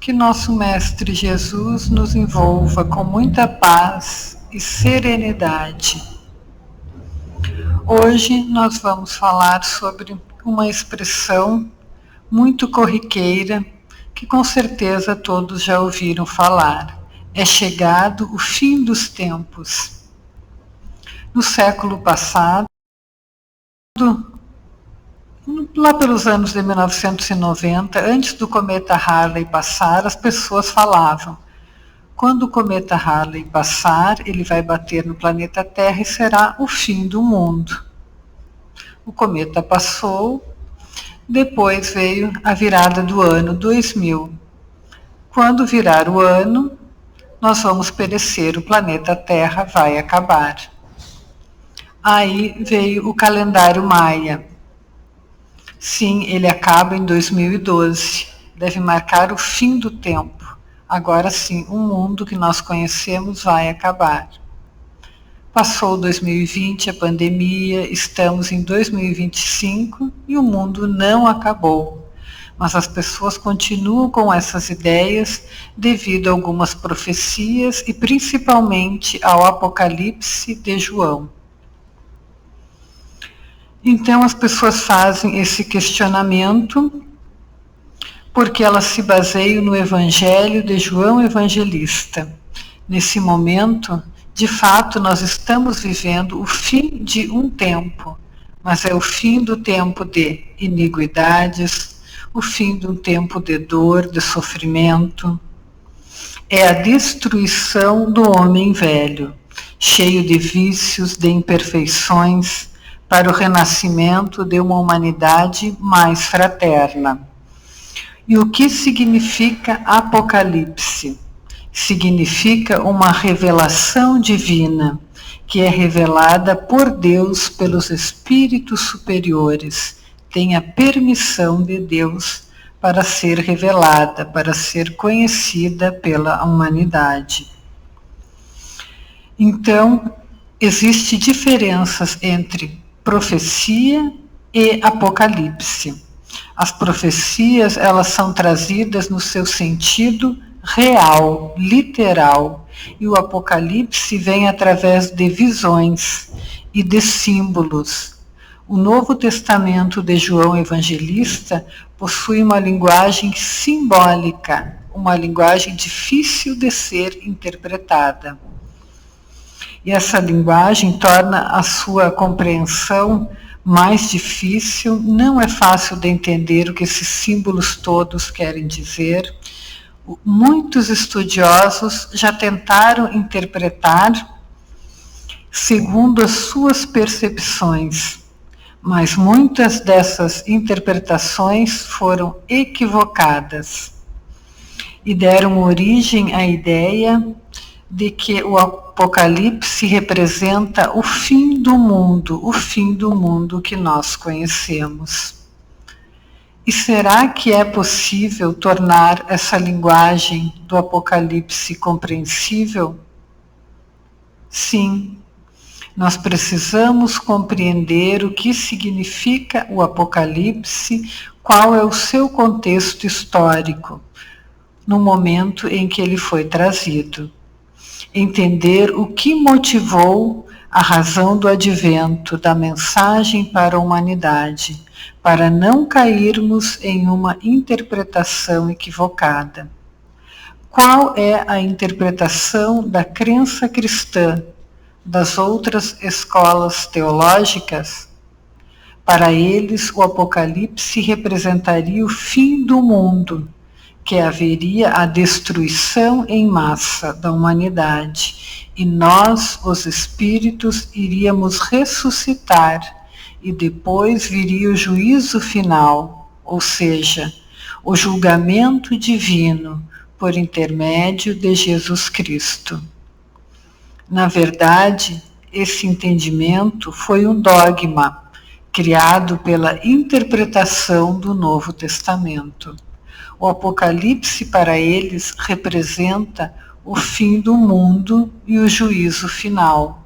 Que nosso Mestre Jesus nos envolva com muita paz e serenidade. Hoje nós vamos falar sobre uma expressão muito corriqueira que com certeza todos já ouviram falar. É chegado o fim dos tempos. No século passado, lá pelos anos de 1990, antes do cometa Halley passar, as pessoas falavam: quando o cometa Halley passar, ele vai bater no planeta Terra e será o fim do mundo. O cometa passou, depois veio a virada do ano 2000. Quando virar o ano, nós vamos perecer, o planeta Terra vai acabar. Aí veio o calendário Maia. Sim, ele acaba em 2012, deve marcar o fim do tempo. Agora sim, o mundo que nós conhecemos vai acabar. Passou 2020, a pandemia, estamos em 2025 e o mundo não acabou. Mas as pessoas continuam com essas ideias devido a algumas profecias e principalmente ao Apocalipse de João. Então as pessoas fazem esse questionamento porque elas se baseiam no Evangelho de João Evangelista. Nesse momento, de fato, nós estamos vivendo o fim de um tempo, mas é o fim do tempo de iniquidades, o fim de um tempo de dor, de sofrimento. É a destruição do homem velho, cheio de vícios, de imperfeições, para o renascimento de uma humanidade mais fraterna. E o que significa Apocalipse? Significa uma revelação divina, que é revelada por Deus pelos espíritos superiores. Tem a permissão de Deus para ser revelada, para ser conhecida pela humanidade. Então, existem diferenças entre profecia e apocalipse. As profecias, elas são trazidas no seu sentido real, literal, e o apocalipse vem através de visões e de símbolos. O Novo Testamento de João Evangelista possui uma linguagem simbólica, uma linguagem difícil de ser interpretada. E essa linguagem torna a sua compreensão mais difícil, não é fácil de entender o que esses símbolos todos querem dizer. Muitos estudiosos já tentaram interpretar segundo as suas percepções, mas muitas dessas interpretações foram equivocadas e deram origem à ideia de que o Apocalipse representa o fim do mundo que nós conhecemos. E será que é possível tornar essa linguagem do Apocalipse compreensível? Sim, nós precisamos compreender o que significa o Apocalipse, qual é o seu contexto histórico, no momento em que ele foi trazido. Entender o que motivou a razão do advento da mensagem para a humanidade, para não cairmos em uma interpretação equivocada. Qual é a interpretação da crença cristã, das outras escolas teológicas? Para eles, o Apocalipse representaria o fim do mundo, que haveria a destruição em massa da humanidade, e nós, os espíritos, iríamos ressuscitar, e depois viria o juízo final, ou seja, o julgamento divino por intermédio de Jesus Cristo. Na verdade, esse entendimento foi um dogma criado pela interpretação do Novo Testamento. O Apocalipse para eles representa o fim do mundo e o juízo final.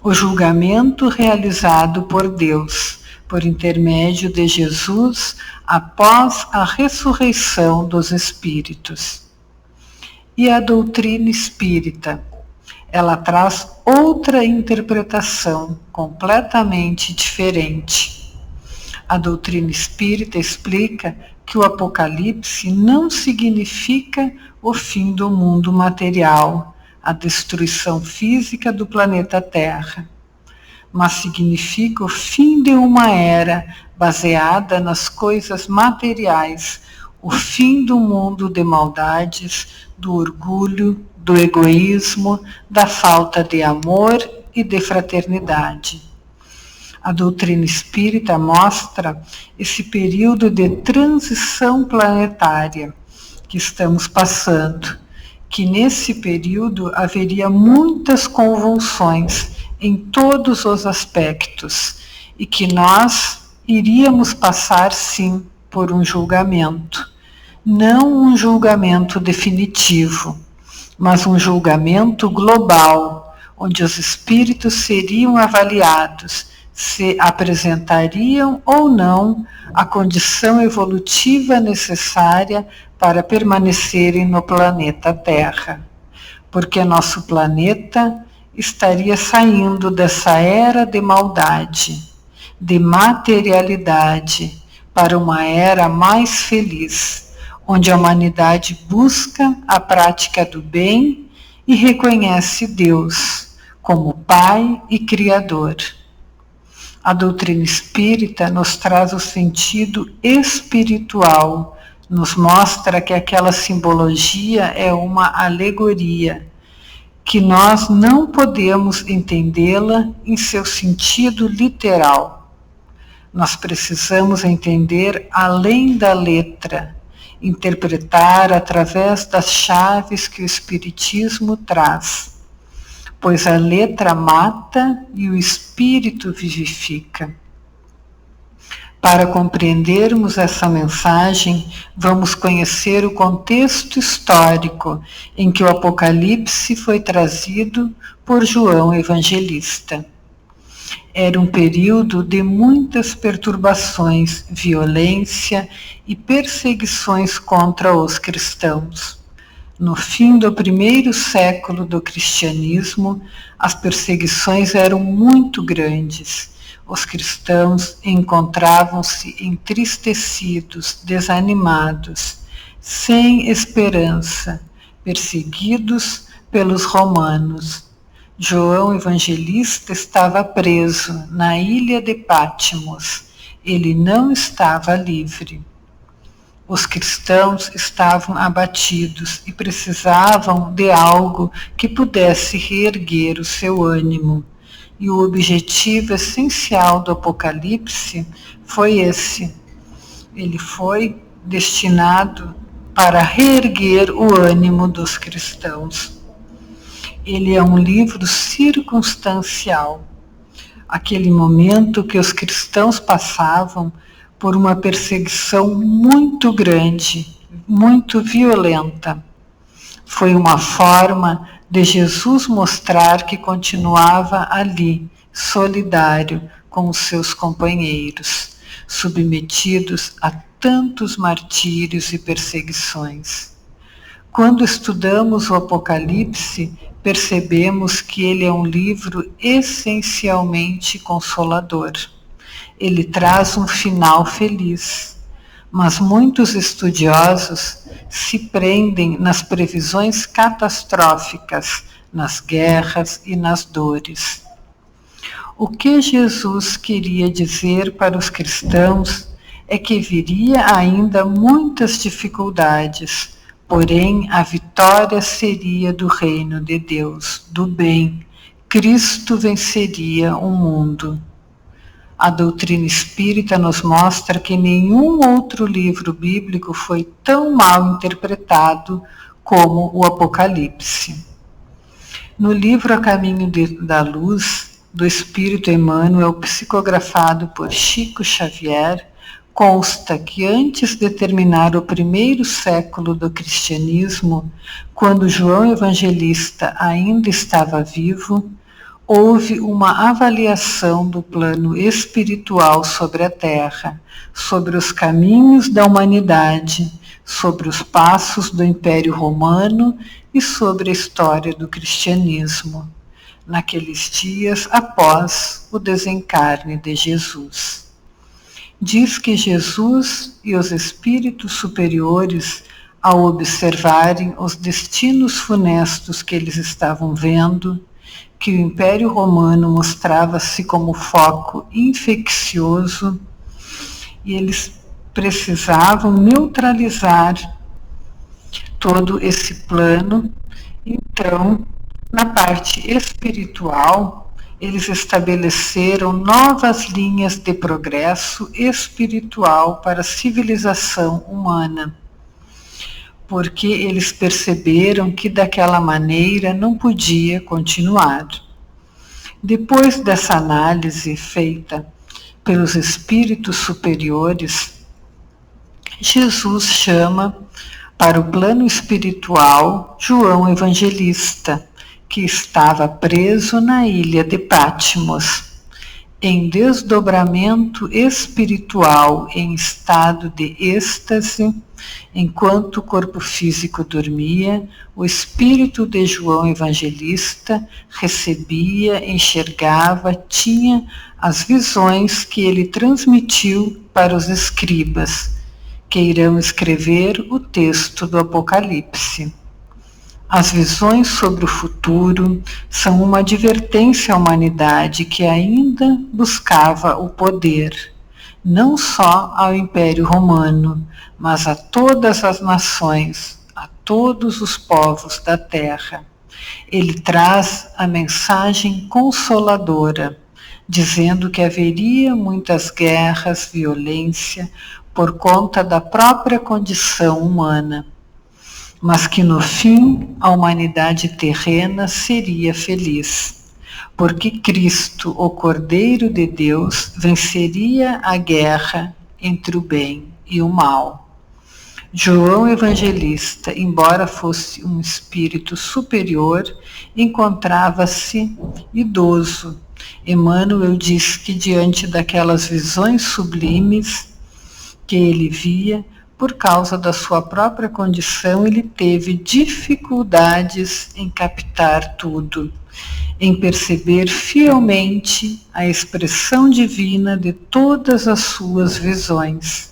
O julgamento realizado por Deus, por intermédio de Jesus após a ressurreição dos espíritos. E a doutrina espírita, ela traz outra interpretação completamente diferente. A doutrina espírita explica que o Apocalipse não significa o fim do mundo material, a destruição física do planeta Terra, mas significa o fim de uma era baseada nas coisas materiais, o fim do mundo de maldades, do orgulho, do egoísmo, da falta de amor e de fraternidade. A doutrina espírita mostra esse período de transição planetária que estamos passando, que nesse período haveria muitas convulsões em todos os aspectos e que nós iríamos passar, sim, por um julgamento. Não um julgamento definitivo, mas um julgamento global, onde os espíritos seriam avaliados se apresentariam ou não a condição evolutiva necessária para permanecerem no planeta Terra. Porque nosso planeta estaria saindo dessa era de maldade, de materialidade, para uma era mais feliz, onde a humanidade busca a prática do bem e reconhece Deus como Pai e Criador. A doutrina espírita nos traz o sentido espiritual, nos mostra que aquela simbologia é uma alegoria, que nós não podemos entendê-la em seu sentido literal. Nós precisamos entender além da letra, interpretar através das chaves que o Espiritismo traz, pois a letra mata e o espírito vivifica. Para compreendermos essa mensagem, vamos conhecer o contexto histórico em que o Apocalipse foi trazido por João Evangelista. Era um período de muitas perturbações, violência e perseguições contra os cristãos. No fim do primeiro século do cristianismo, as perseguições eram muito grandes. Os cristãos encontravam-se entristecidos, desanimados, sem esperança, perseguidos pelos romanos. João Evangelista estava preso na ilha de Patmos. Ele não estava livre. Os cristãos estavam abatidos e precisavam de algo que pudesse reerguer o seu ânimo. E o objetivo essencial do Apocalipse foi esse. Ele foi destinado para reerguer o ânimo dos cristãos. Ele é um livro circunstancial. Aquele momento que os cristãos passavam por uma perseguição muito grande, muito violenta. Foi uma forma de Jesus mostrar que continuava ali, solidário com os seus companheiros, submetidos a tantos martírios e perseguições. Quando estudamos o Apocalipse, percebemos que ele é um livro essencialmente consolador. Ele traz um final feliz, mas muitos estudiosos se prendem nas previsões catastróficas, nas guerras e nas dores. O que Jesus queria dizer para os cristãos é que viria ainda muitas dificuldades, porém a vitória seria do reino de Deus, do bem. Cristo venceria o mundo. A doutrina espírita nos mostra que nenhum outro livro bíblico foi tão mal interpretado como o Apocalipse. No livro A Caminho da Luz, do Espírito Emmanuel, psicografado por Chico Xavier, consta que antes de terminar o primeiro século do cristianismo, quando João Evangelista ainda estava vivo, houve uma avaliação do plano espiritual sobre a Terra, sobre os caminhos da humanidade, sobre os passos do Império Romano e sobre a história do cristianismo, naqueles dias após o desencarne de Jesus. Diz que Jesus e os espíritos superiores, ao observarem os destinos funestos que eles estavam vendo, que o Império Romano mostrava-se como foco infeccioso, e eles precisavam neutralizar todo esse plano. Então, na parte espiritual, eles estabeleceram novas linhas de progresso espiritual para a civilização humana, porque eles perceberam que daquela maneira não podia continuar. Depois dessa análise feita pelos espíritos superiores, Jesus chama para o plano espiritual João Evangelista, que estava preso na ilha de Patmos, em desdobramento espiritual, em estado de êxtase. Enquanto o corpo físico dormia, o espírito de João Evangelista recebia, enxergava, tinha as visões que ele transmitiu para os escribas, que irão escrever o texto do Apocalipse. As visões sobre o futuro são uma advertência à humanidade que ainda buscava o poder, não só ao Império Romano, mas a todas as nações, a todos os povos da terra. Ele traz a mensagem consoladora, dizendo que haveria muitas guerras, violência, por conta da própria condição humana, mas que no fim a humanidade terrena seria feliz, porque Cristo, o Cordeiro de Deus, venceria a guerra entre o bem e o mal. João Evangelista, embora fosse um espírito superior, encontrava-se idoso. Emmanuel diz que diante daquelas visões sublimes que ele via, por causa da sua própria condição, ele teve dificuldades em captar tudo, em perceber fielmente a expressão divina de todas as suas visões,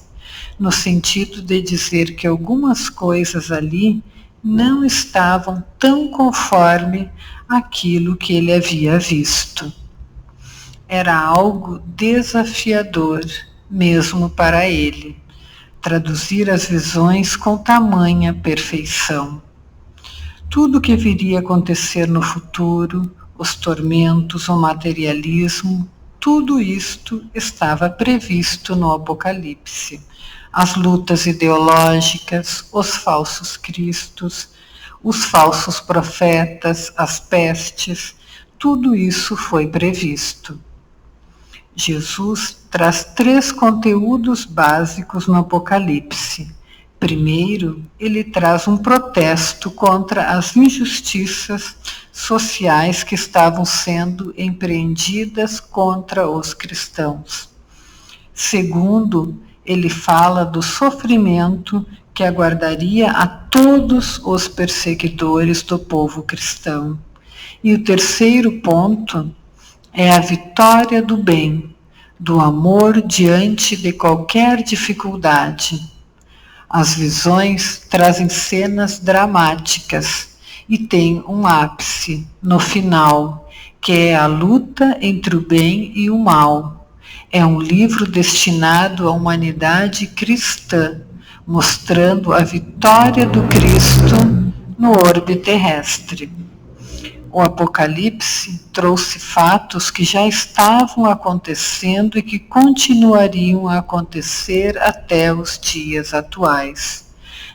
no sentido de dizer que algumas coisas ali não estavam tão conforme aquilo que ele havia visto. Era algo desafiador, mesmo para ele, traduzir as visões com tamanha perfeição. Tudo o que viria a acontecer no futuro, os tormentos, o materialismo, tudo isto estava previsto no Apocalipse. As lutas ideológicas, os falsos cristos, os falsos profetas, as pestes, tudo isso foi previsto. Jesus traz 3 conteúdos básicos no Apocalipse. Primeiro, ele traz um protesto contra as injustiças sociais que estavam sendo empreendidas contra os cristãos. Segundo, ele fala do sofrimento que aguardaria a todos os perseguidores do povo cristão. E o terceiro ponto é a vitória do bem, do amor diante de qualquer dificuldade. As visões trazem cenas dramáticas e tem um ápice no final, que é a luta entre o bem e o mal. É um livro destinado à humanidade cristã, mostrando a vitória do Cristo no orbe terrestre. O Apocalipse trouxe fatos que já estavam acontecendo e que continuariam a acontecer até os dias atuais,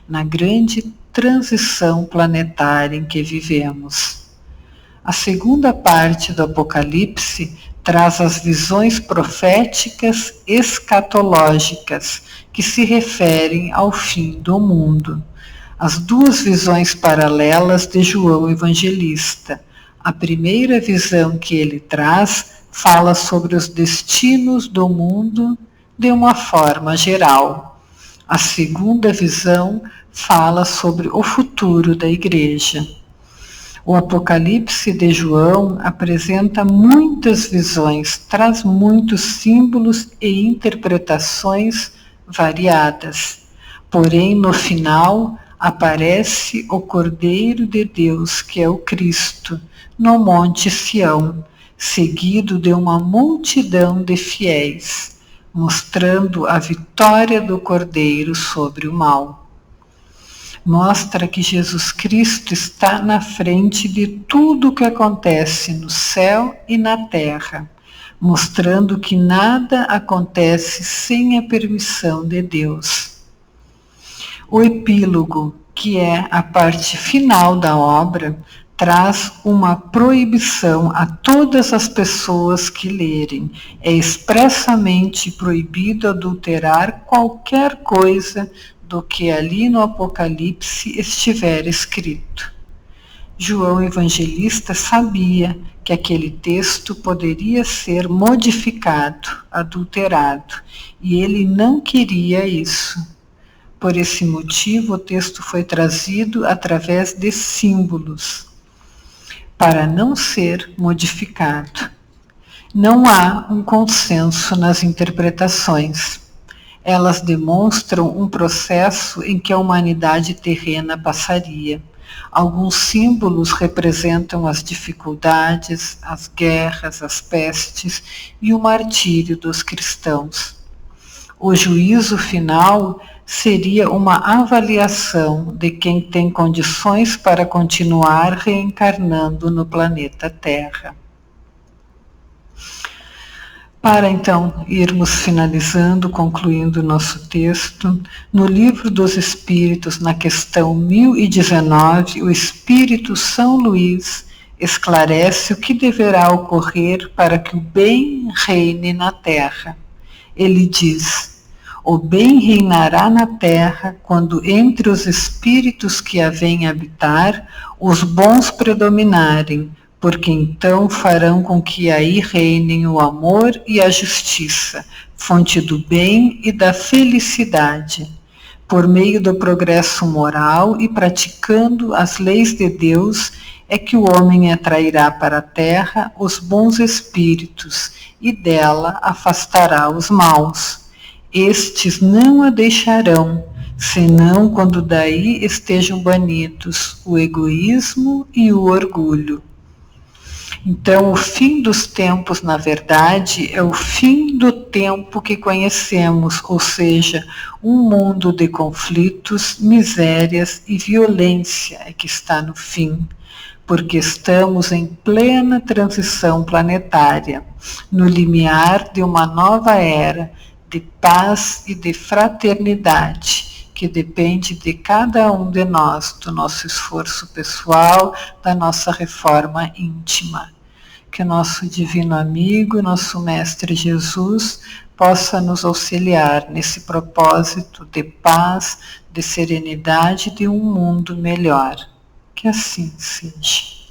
na grande transição planetária em que vivemos. A segunda parte do Apocalipse traz as visões proféticas escatológicas que se referem ao fim do mundo. As 2 visões paralelas de João Evangelista, A primeira visão que ele traz fala sobre os destinos do mundo de uma forma geral. A segunda visão fala sobre o futuro da Igreja. O Apocalipse de João apresenta muitas visões, traz muitos símbolos e interpretações variadas. Porém, no final, aparece o Cordeiro de Deus, que é o Cristo, no Monte Sião, seguido de uma multidão de fiéis, mostrando a vitória do Cordeiro sobre o mal. Mostra que Jesus Cristo está na frente de tudo o que acontece no céu e na terra, mostrando que nada acontece sem a permissão de Deus. O epílogo, que é a parte final da obra, traz uma proibição a todas as pessoas que lerem. É expressamente proibido adulterar qualquer coisa do que ali no Apocalipse estiver escrito. João Evangelista sabia que aquele texto poderia ser modificado, adulterado, e ele não queria isso. Por esse motivo, o texto foi trazido através de símbolos, para não ser modificado. Não há um consenso nas interpretações. Elas demonstram um processo em que a humanidade terrena passaria. Alguns símbolos representam as dificuldades, as guerras, as pestes e o martírio dos cristãos. O juízo final seria uma avaliação de quem tem condições para continuar reencarnando no planeta Terra. Para então irmos finalizando, concluindo o nosso texto, no Livro dos Espíritos, na questão 1019, o Espírito São Luís esclarece o que deverá ocorrer para que o bem reine na Terra. Ele diz: o bem reinará na Terra quando entre os espíritos que a vêm habitar, os bons predominarem, porque então farão com que aí reinem o amor e a justiça, fonte do bem e da felicidade. Por meio do progresso moral e praticando as leis de Deus, é que o homem atrairá para a terra os bons espíritos e dela afastará os maus. Estes não a deixarão, senão quando daí estejam banidos o egoísmo e o orgulho. Então, o fim dos tempos, na verdade, é o fim do tempo que conhecemos, ou seja, um mundo de conflitos, misérias e violência é que está no fim, porque estamos em plena transição planetária, no limiar de uma nova era de paz e de fraternidade, que depende de cada um de nós, do nosso esforço pessoal, da nossa reforma íntima. Que o nosso divino amigo, nosso Mestre Jesus, possa nos auxiliar nesse propósito de paz, de serenidade, de um mundo melhor. Que assim seja.